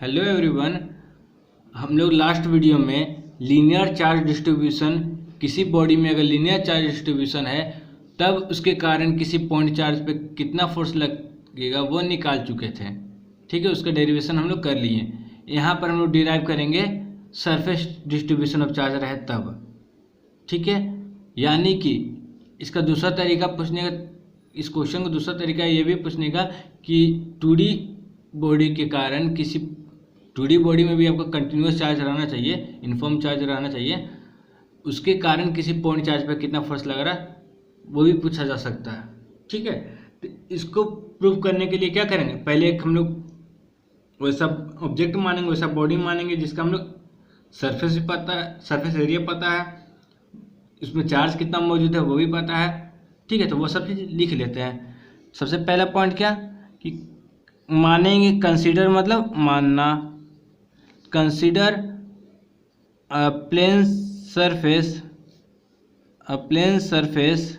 Hello everyone. हम लोग last video में लीनियर चार्ज डिस्ट्रीब्यूशन, किसी बॉडी में अगर लीनियर चार्ज डिस्ट्रीब्यूशन है तब उसके कारण किसी पॉइंट चार्ज पे कितना फोर्स लगेगा वो निकाल चुके थे। ठीक है, उसका डेरिवेशन हम लोग कर लिए। यहाँ पर हम लोग डिराइव करेंगे सरफेस डिस्ट्रीब्यूशन ऑफ चार्ज रहे तब। ठीक है, यानी कि इसका दूसरा तरीका पूछने का, इस क्वेश्चन का दूसरा तरीका ये भी पूछने का कि 2D बॉडी के कारण किसी 2D बॉडी में भी आपका कंटिन्यूस चार्ज रहना चाहिए, यूनिफॉर्म चार्ज रहना चाहिए, उसके कारण किसी पॉइंट चार्ज पर कितना फोर्स लग रहा है वो भी पूछा जा सकता है। ठीक है, तो इसको प्रूव करने के लिए क्या करेंगे, पहले एक हम लोग वैसा ऑब्जेक्ट मानेंगे, वैसा बॉडी मानेंगे जिसका हम लोग सरफेस भी पता है, सरफेस एरिया पता है, इसमें चार्ज कितना मौजूद है वो भी पता है। ठीक है, तो वो सब चीज़ लिख लेते हैं। सबसे पहला पॉइंट क्या कि मानेंगे, कंसीडर मतलब मानना, consider a plane surface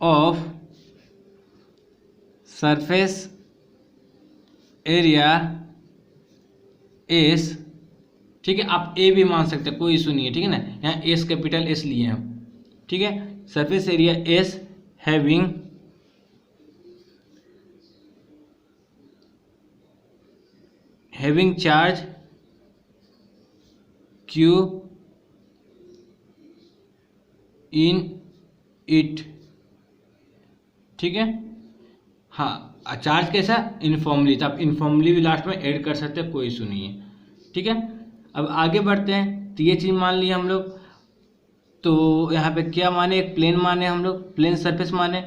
of surface area S. ठीक है, आप ए भी मान सकते हैं, कोई इशू नहीं है। ठीक है ना, यहाँ एस कैपिटल एस लिए हैं हम। ठीक है, surface area S having charge Q in it. ठीक है, हाँ, चार्ज कैसा, इनफॉर्मली, तो आप इनफॉर्मली भी लास्ट में ऐड कर सकते हैं, कोई इशू नहीं है। ठीक है, अब आगे बढ़ते हैं। तो ये चीज़ मान ली हम लोग, तो यहाँ पे क्या माने, एक प्लेन माने, हम लोग प्लेन सरफेस माने।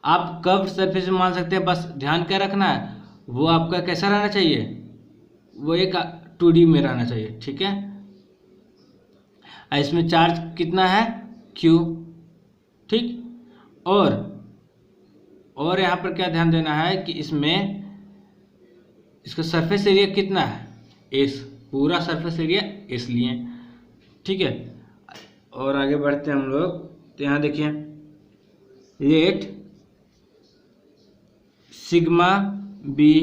आप कर्व्ड सरफेस मान सकते हैं, बस ध्यान क्या रखना है, वो आपका कैसा रहना चाहिए, वो एक 2D में रहना चाहिए। ठीक है, इसमें चार्ज कितना है, Q। ठीक, और यहाँ पर क्या ध्यान देना है कि इसमें इसका सरफेस एरिया कितना है, S, पूरा सरफेस एरिया S लिए। ठीक है, और आगे बढ़ते हैं हम लोग। तो यहाँ देखिए, let sigma be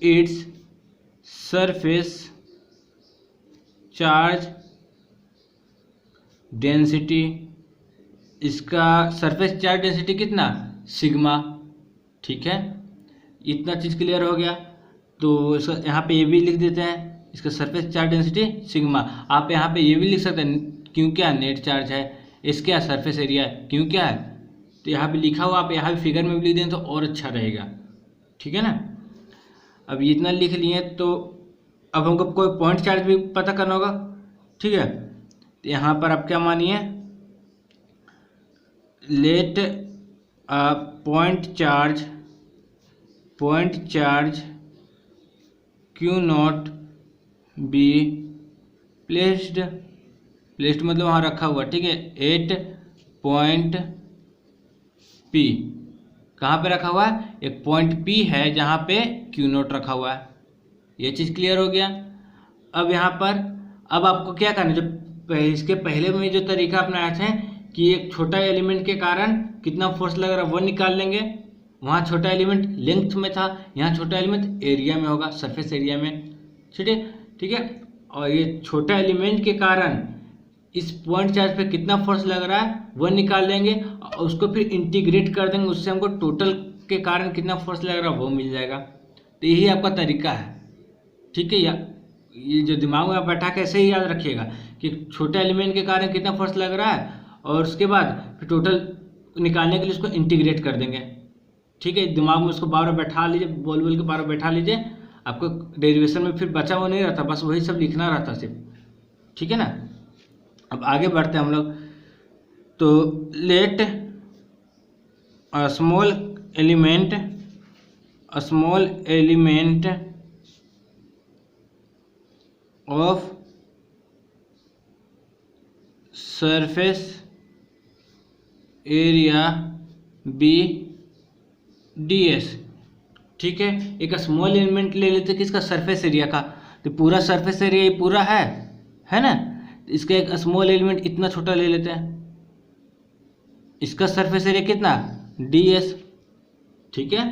its surface charge density. इसका सरफेस चार्ज डेंसिटी कितना, सिग्मा। ठीक है, इतना चीज़ क्लियर हो गया। तो इसका यहाँ पे ये भी लिख देते हैं, इसका सरफेस चार्ज डेंसिटी सिग्मा। आप यहाँ पे ये भी लिख सकते हैं, क्यों क्या नेट चार्ज है, इसका सरफेस एरिया है, क्यों क्या है, तो यहाँ पे लिखा हुआ, आप यहाँ भी फिगर में भी लिख दें तो और अच्छा रहेगा। ठीक है ना, अब ये इतना लिख लिए तो अब हमको कोई पॉइंट चार्ज भी पता करना होगा। ठीक है, तो यहाँ पर आप क्या मानिए, let point charge Q not be placed मतलब वहाँ रखा हुआ। ठीक है, एट पॉइंट पी, कहाँ पे रखा हुआ है, एक पॉइंट पी है जहाँ पे क्यू नॉट रखा हुआ है। ये चीज़ क्लियर हो गया। अब यहाँ पर अब आपको क्या करना है, जो इसके पहले में जो तरीका अपनाया था कि एक छोटा एलिमेंट के कारण कितना फोर्स लग रहा है वो निकाल लेंगे। वहाँ छोटा एलिमेंट लेंथ में था, यहाँ छोटा एलिमेंट एरिया में होगा, सरफेस एरिया में। ठीक है, ठीक है, और ये छोटा एलिमेंट के कारण इस पॉइंट चार्ज पे कितना फोर्स लग रहा है वो निकाल लेंगे, और उसको फिर इंटीग्रेट कर देंगे, उससे हमको टोटल के कारण कितना फोर्स लग रहा है वो मिल जाएगा। तो यही आपका तरीका है। ठीक है, ये जो दिमाग में आप बैठा के ऐसे ही याद रखिएगा कि छोटे एलिमेंट के कारण कितना फोर्स लग रहा है, और उसके बाद फिर टोटल निकालने के लिए उसको इंटीग्रेट कर देंगे। ठीक है, दिमाग में उसको बार बार बैठा लीजिए, बोल के बार बार बैठा लीजिए, आपको डेरिवेशन में फिर बचा वो नहीं रहता, बस वही सब लिखना रहता सिर्फ। ठीक है ना, अब आगे बढ़ते हैं हम लोग। तो let small element of surface area be D S. ठीक है, एक स्मॉल एलिमेंट ले लेते हैं किसका, सरफेस एरिया का। तो पूरा सरफेस एरिया ये पूरा है ना, इसका एक स्मॉल एलिमेंट इतना छोटा ले लेते हैं, इसका सरफेस एरिया कितना, डी एस। ठीक है,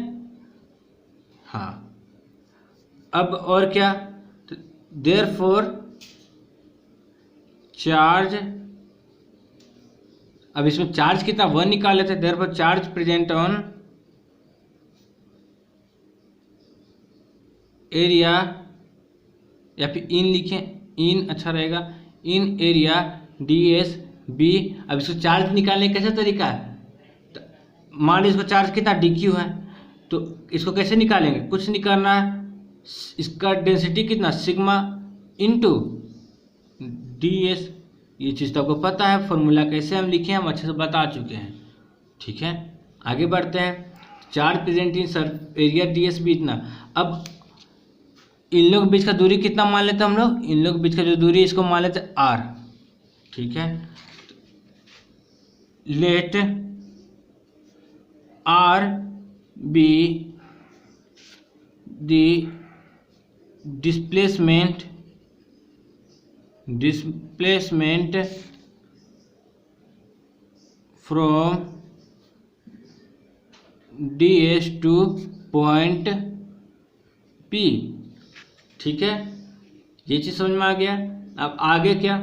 हाँ, अब और क्या, देयरफॉर चार्ज, अब इसमें चार्ज कितना 1 निकाल लेते हैं, therefore charge present on area, या फिर इन लिखें, इन अच्छा रहेगा, इन एरिया ds b। अब इसको चार्ज निकालने का कैसा तरीका है, मान लीजिए इसको चार्ज कितना dq है, तो इसको कैसे निकालेंगे, कुछ नहीं करना है, इसका डेंसिटी कितना सिग्मा इनटू ds। ये चीज़ तो आपको पता है, फॉर्मूला कैसे हम लिखे हम अच्छे से बता चुके हैं। ठीक है, आगे बढ़ते हैं। Charge present in sir area ds भी इतना। अब इन लोग बीच का दूरी कितना मान लेते हैं हम लोग, इन लोग बीच का जो दूरी इसको मान लेते हैं r। ठीक है, let r be the displacement from ds to point P। ठीक है, ये चीज़ समझ में आ गया। अब आगे क्या,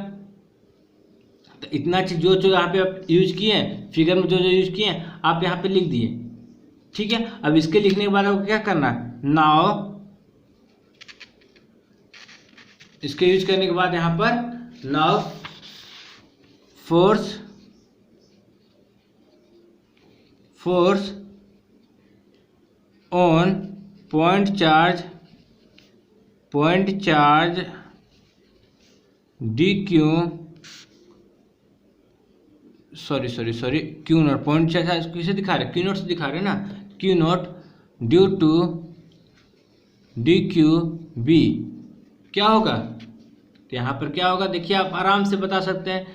तो इतना चीज जो जो यहाँ पे आप यूज किए हैं, फिगर में जो जो यूज किए हैं आप यहाँ पे लिख दिए। ठीक है, अब इसके लिखने के बाद आपको क्या करना है, नाउ इसके यूज करने के बाद यहाँ पर now force on point charge D Q, sorry Q not, point charge किसे दिखा रहे, क्यू नॉट से दिखा रहे हैं ना, Q naught due to D Q be क्या होगा, तो यहाँ पर क्या होगा देखिए, आप आराम से बता सकते हैं।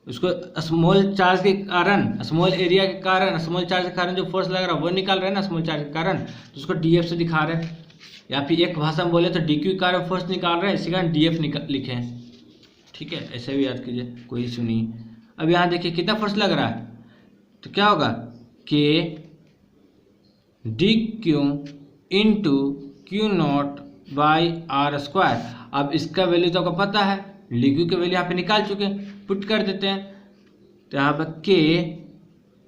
उसको स्मॉल चार्ज के कारण, स्मॉल एरिया के कारण, स्मॉल चार्ज के कारण जो फोर्स लग रहा है वो निकाल रहे हैं ना, स्मॉल चार्ज के कारण, तो उसको डीएफ से दिखा रहे हैं। या फिर एक भाषा में बोले तो डी क्यू के कारण फोर्स निकाल रहे हैं, इसी कारण डीएफ लिखे हैं। ठीक है, ऐसे भी याद कीजिए, कोई इशू नहीं। अब यहाँ देखिए कितना फोर्स लग रहा है, तो क्या होगा K D Q into Q naught by R square. अब इसका वैल्यू तो आपको पता है, डी क्यू का वैल्यू यहाँ पे निकाल चुके हैं, पुट कर देते हैं। तो यहाँ पर K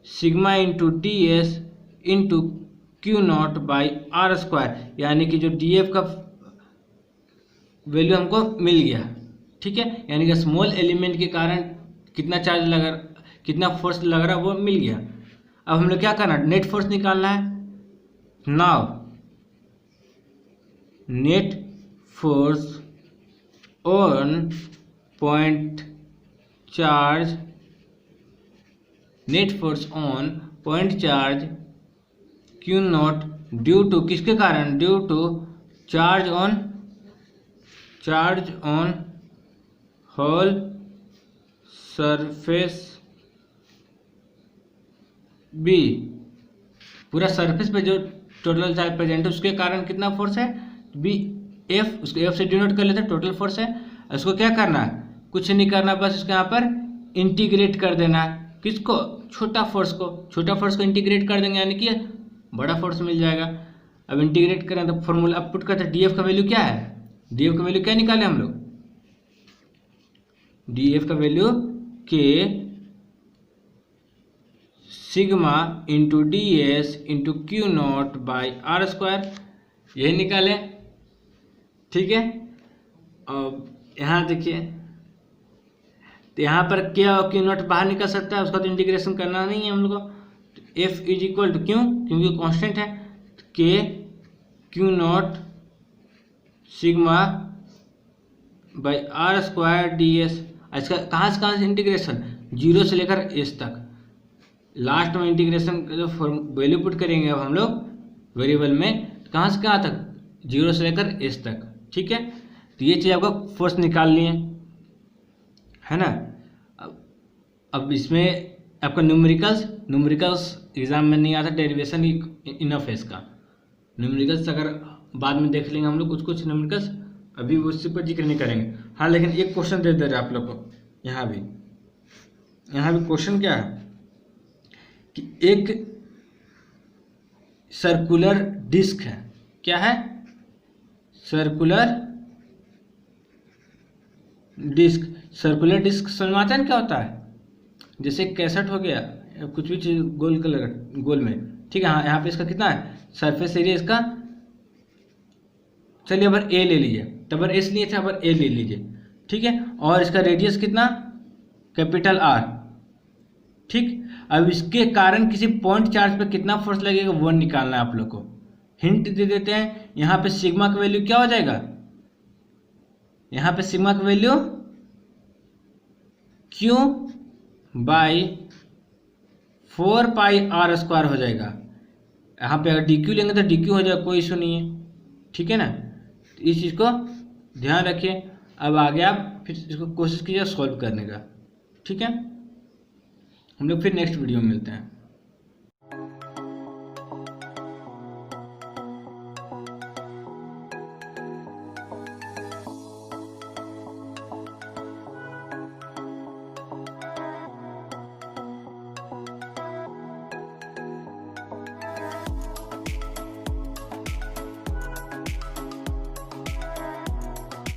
sigma into D S into Q naught by R square, यानी कि जो डी एफ का वैल्यू हमको मिल गया। ठीक है, यानी कि स्मॉल एलिमेंट के कारण कितना चार्ज लग रहा, कितना फोर्स लग रहा है वो मिल गया। अब हम लोग क्या करना है, नेट फोर्स निकालना है। Now net force on point charge, net force on point charge Q naught due to, किसके कारण, due to charge on whole surface B, पूरा सरफेस पे जो टोटल चार्ज प्रेजेंट है उसके कारण कितना फोर्स है बी एफ, उसको एफ से डिनोट कर लेते हैं, टोटल फोर्स है। उसको क्या करना है, कुछ नहीं करना, बस इसको यहाँ पर इंटीग्रेट कर देना है। किसको, छोटा फोर्स को इंटीग्रेट कर देंगे, यानी कि बड़ा फोर्स मिल जाएगा। अब इंटीग्रेट करें तो फॉर्मूला अब पुट करते हैं, डीएफ का वैल्यू क्या है, डीएफ का वैल्यू क्या निकाले हम लोग, डीएफ का value K sigma into D S into Q naught by R square, यही निकाले। ठीक है, अब यहाँ देखिए, तो यहाँ पर क्या और क्यू नॉट बाहर निकल सकता है, उसका तो इंटीग्रेशन करना नहीं है हम लोग को। एफ इज इक्वल टू, क्यों, क्योंकि कांस्टेंट है, K Q naught sigma by R square D S. इसका कहाँ से इंटीग्रेशन, जीरो से लेकर एस तक, लास्ट में इंटीग्रेशन जो वैल्यू पुट करेंगे अब हम लोग वेरिएबल में, कहाँ से कहाँ तक, जीरो से लेकर एस तक। ठीक है, तो ये चीज़ आपका फोर्स निकाल लिए है ना। अब इसमें आपका न्यूमेरिकल्स एग्जाम में नहीं आता, डेरिवेशन इनफ है इसका। न्यूमेरिकल्स अगर बाद में देख लेंगे हम लोग कुछ न्यूमेरिकल्स, अभी उससे पर जिक्र नहीं करेंगे। हाँ, लेकिन एक क्वेश्चन दे रहे आप लोग को, यहाँ भी क्वेश्चन क्या है कि एक सर्कुलर डिस्क है, क्या है, सर्कुलर डिस्क। सर्कुलर डिस्क समझ में आता है ना क्या होता है? जैसे कैसेट हो गया, कुछ भी चीज गोल कलर गोल में, ठीक है। हाँ, यहाँ पे इसका कितना है सरफेस एरिया इसका, चलिए अब ए ले लीजिए, तब एस लिए थे, अब ए ले लीजिए, ठीक है। और इसका रेडियस कितना, कैपिटल आर, ठीक। अब इसके कारण किसी पॉइंट चार्ज पे कितना फोर्स लगेगा वो निकालना है आप लोग को। हिंट दे देते हैं, यहाँ पे सिग्मा का वैल्यू क्या हो जाएगा, यहाँ पे सिग्मा का वैल्यू क्यू बाई 4πr² हो जाएगा। यहाँ पे अगर डी क्यू लेंगे तो डी क्यू हो जाएगा, कोई इशू नहीं है, ठीक है ना। तो इस चीज़ को ध्यान रखिए। अब आगे आप फिर इसको कोशिश कीजिए सॉल्व करने का, ठीक है। हम लोग फिर नेक्स्ट वीडियो में मिलते हैं।